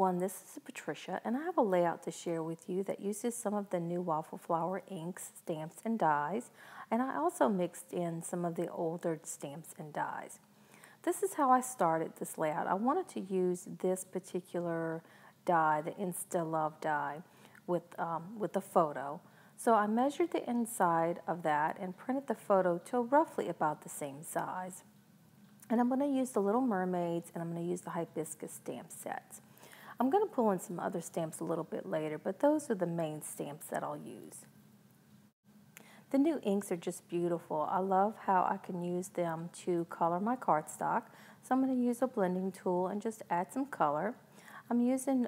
everyone, this is Patricia, and I have a layout to share with you that uses some of the new waffle flower inks, stamps, and dies, and I also mixed in some of the older stamps and dies. This is how I started this layout. I wanted to use this particular die, the Insta Love die, with a photo. So I measured the inside of that and printed the photo to roughly about the same size. And I'm going to use the Little Mermaids, and I'm going to use the hibiscus stamp sets. I'm going to pull in some other stamps a little bit later, but those are the main stamps that I'll use. The new inks are just beautiful. I love how I can use them to color my cardstock. So I'm going to use a blending tool and just add some color. I'm using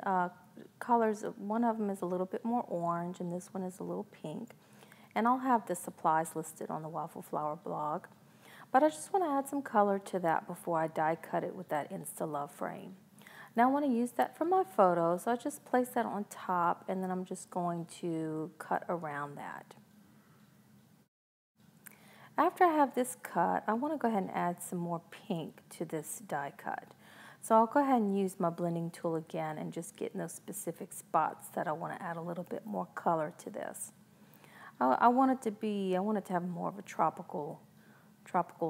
colors. One of them is a little bit more orange, and this one is a little pink. And I'll have the supplies listed on the Waffle Flower blog. But I just want to add some color to that before I die cut it with that Insta Love frame. Now I want to use that for my photo, so I just place that on top, and then I'm just going to cut around that. After I have this cut, I want to go ahead and add some more pink to this die cut. So I'll go ahead and use my blending tool again and just get in those specific spots that I want to add a little bit more color to this. I want it to have more of a tropical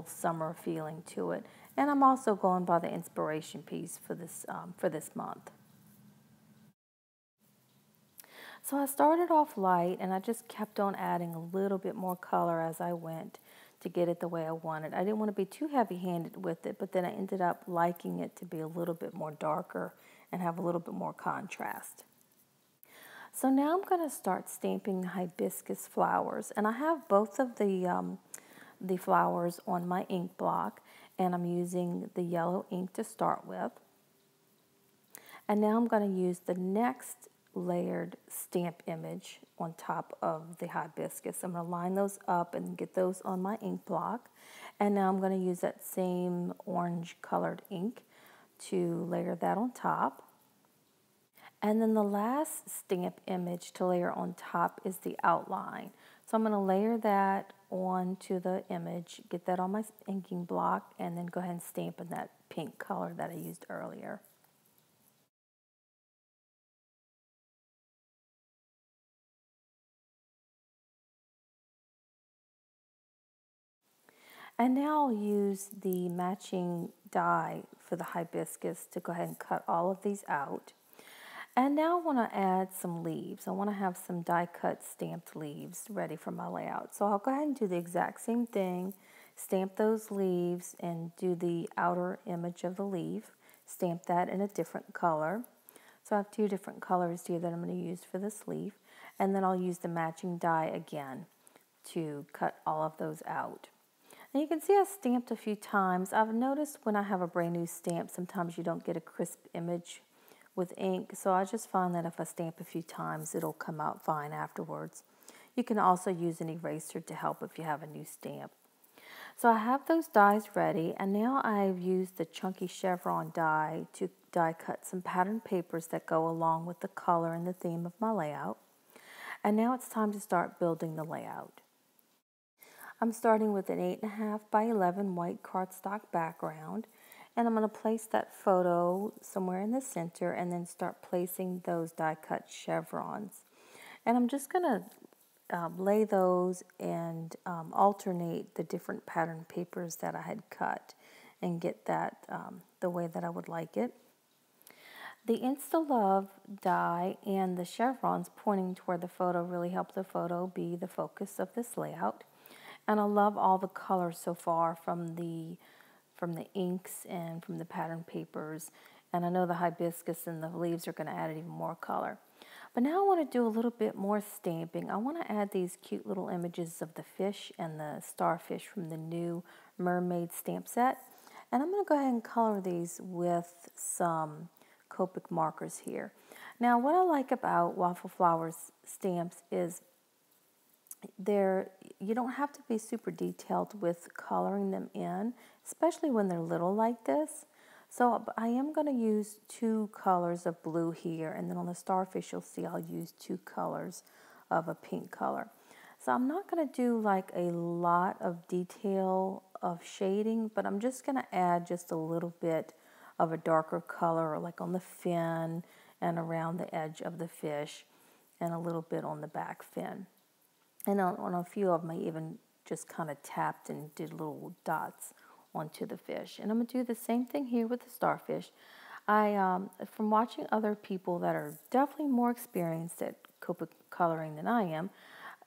summer feeling to it. And I'm also going by the inspiration piece for this month. So I started off light, and I just kept on adding a little bit more color as I went to get it the way I wanted. I didn't want to be too heavy-handed with it, but then I ended up liking it to be a little bit more darker and have a little bit more contrast. So now I'm going to start stamping the hibiscus flowers, and I have both of the flowers on my ink block, and I'm using the yellow ink to start with. And now I'm going to use the next layered stamp image on top of the hibiscus. I'm going to line those up and get those on my ink block. And now I'm going to use that same orange colored ink to layer that on top. And then the last stamp image to layer on top is the outline. So I'm going to layer that onto the image, get that on my inking block, and then go ahead and stamp in that pink color that I used earlier. And now I'll use the matching die for the hibiscus to go ahead and cut all of these out. And now I want to add some leaves. I want to have some die cut stamped leaves ready for my layout. So I'll go ahead and do the exact same thing, stamp those leaves and do the outer image of the leaf, stamp that in a different color. So I have two different colors here that I'm going to use for this leaf. And then I'll use the matching die again to cut all of those out. And you can see I stamped a few times. I've noticed when I have a brand new stamp, sometimes you don't get a crisp image with ink, so I just find that if I stamp a few times, it'll come out fine afterwards. You can also use an eraser to help if you have a new stamp. So I have those dies ready, and now I've used the chunky chevron die to die cut some pattern papers that go along with the color and the theme of my layout. And now it's time to start building the layout. I'm starting with an 8.5 by 11 white cardstock background, and I'm going to place that photo somewhere in the center and then start placing those die cut chevrons. And I'm just going to lay those and alternate the different pattern papers that I had cut and get that the way that I would like it. The Insta Love die and the chevrons pointing toward the photo really help the photo be the focus of this layout. And I love all the colors so far from the inks and from the pattern papers. And I know the hibiscus and the leaves are going to add even more color. But now I want to do a little bit more stamping. I want to add these cute little images of the fish and the starfish from the new mermaid stamp set. And I'm going to go ahead and color these with some Copic markers here. Now what I like about Waffle Flowers stamps is you don't have to be super detailed with coloring them in, especially when they're little like this. So I am going to use two colors of blue here, and then on the starfish you'll see I'll use two colors of a pink color. So I'm not going to do like a lot of detail of shading, but I'm just going to add just a little bit of a darker color like on the fin and around the edge of the fish and a little bit on the back fin. And on a few of them, I even just kind of tapped and did little dots onto the fish. And I'm going to do the same thing here with the starfish. From watching other people that are definitely more experienced at coloring than I am,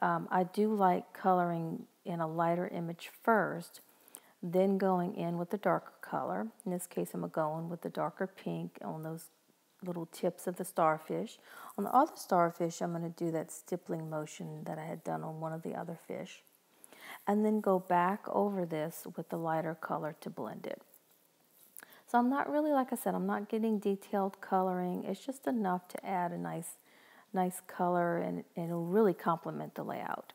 I do like coloring in a lighter image first, then going in with the darker color. In this case, I'm going with the darker pink on those little tips of the starfish. On the other starfish, I'm going to do that stippling motion that I had done on one of the other fish. And then go back over this with the lighter color to blend it. So I'm not really, like I said, I'm not getting detailed coloring. It's just enough to add a nice color, and it'll really complement the layout.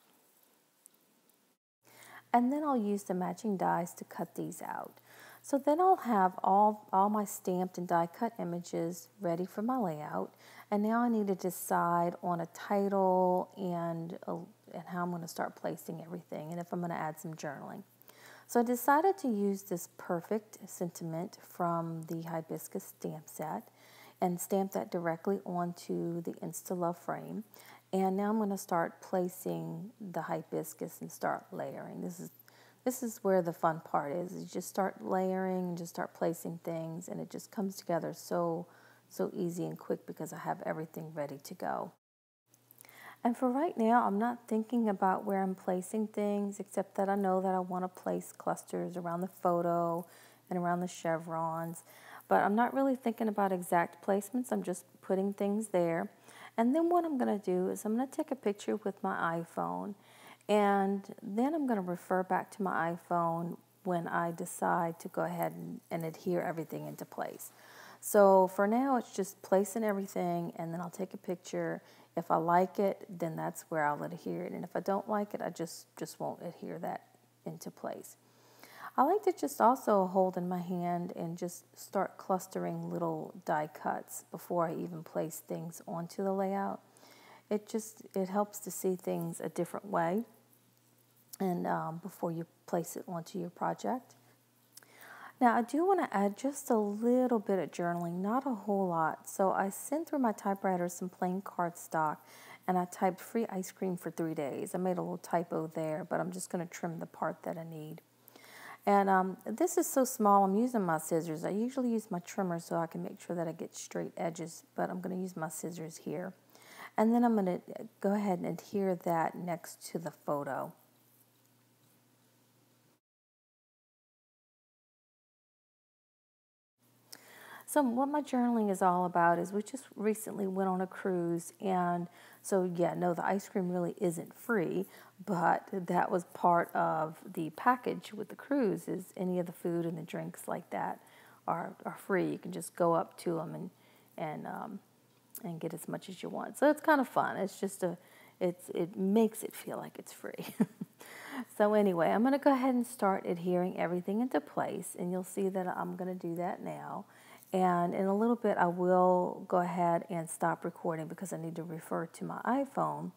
And then I'll use the matching dies to cut these out. So then I'll have all my stamped and die cut images ready for my layout. And now I need to decide on a title and how I'm going to start placing everything, and if I'm going to add some journaling. So I decided to use this Perfect Sentiment from the Hibiscus stamp set and stamp that directly onto the Insta-Love frame. And now I'm going to start placing the hibiscus and start layering. This is where the fun part is. You just start layering and just start placing things, and it just comes together so easy and quick because I have everything ready to go. And for right now, I'm not thinking about where I'm placing things, except that I know that I want to place clusters around the photo and around the chevrons. But I'm not really thinking about exact placements. I'm just putting things there. And then what I'm going to do is I'm going to take a picture with my iPhone, and then I'm going to refer back to my iPhone when I decide to go ahead and adhere everything into place. So for now, it's just placing everything, and then I'll take a picture. If I like it, then that's where I'll adhere it. And if I don't like it, I just won't adhere that into place. I like to just also hold in my hand and just start clustering little die cuts before I even place things onto the layout. It helps to see things a different way, and before you place it onto your project. Now I do want to add just a little bit of journaling, not a whole lot. So I sent through my typewriter some plain cardstock, and I typed free ice cream for 3 days. I made a little typo there, but I'm just going to trim the part that I need. And this is so small, I'm using my scissors. I usually use my trimmer so I can make sure that I get straight edges, but I'm going to use my scissors here. And then I'm going to go ahead and adhere that next to the photo. So what my journaling is all about is we just recently went on a cruise, and so yeah, no, the ice cream really isn't free, but that was part of the package with the cruise. Is any of the food and the drinks like that are free. You can just go up to them and get as much as you want. So it's kind of fun. It's just it makes it feel like it's free. So anyway, I'm going to go ahead and start adhering everything into place, and you'll see that I'm going to do that now. And in a little bit, I will go ahead and stop recording because I need to refer to my iPhone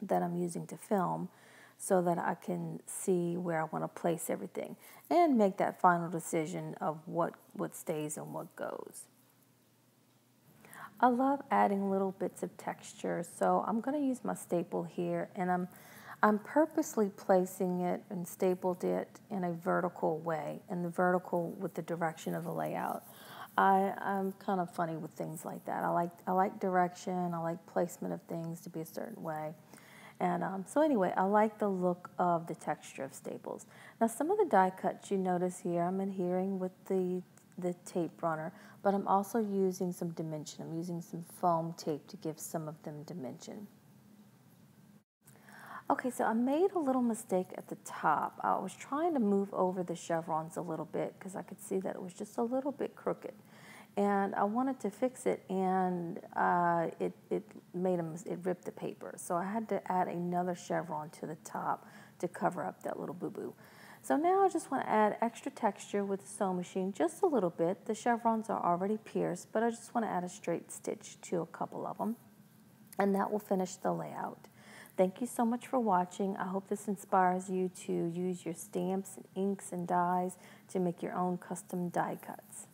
that I'm using to film so that I can see where I want to place everything and make that final decision of what stays and what goes. I love adding little bits of texture, so I'm going to use my staple here, and I'm purposely placing it and stapled it in a vertical way, and the vertical with the direction of the layout. I'm kind of funny with things like that. I like direction. I like placement of things to be a certain way. And so anyway, I like the look of the texture of staples. Now some of the die cuts you notice here, I'm adhering with the tape runner, but I'm also using some dimension. I'm using some foam tape to give some of them dimension. Okay, so I made a little mistake at the top. I was trying to move over the chevrons a little bit because I could see that it was just a little bit crooked. And I wanted to fix it, and it ripped the paper. So I had to add another chevron to the top to cover up that little boo-boo. So now I just want to add extra texture with the sewing machine, just a little bit. The chevrons are already pierced, but I just want to add a straight stitch to a couple of them. And that will finish the layout. Thank you so much for watching. I hope this inspires you to use your stamps, and inks, and dies to make your own custom die cuts.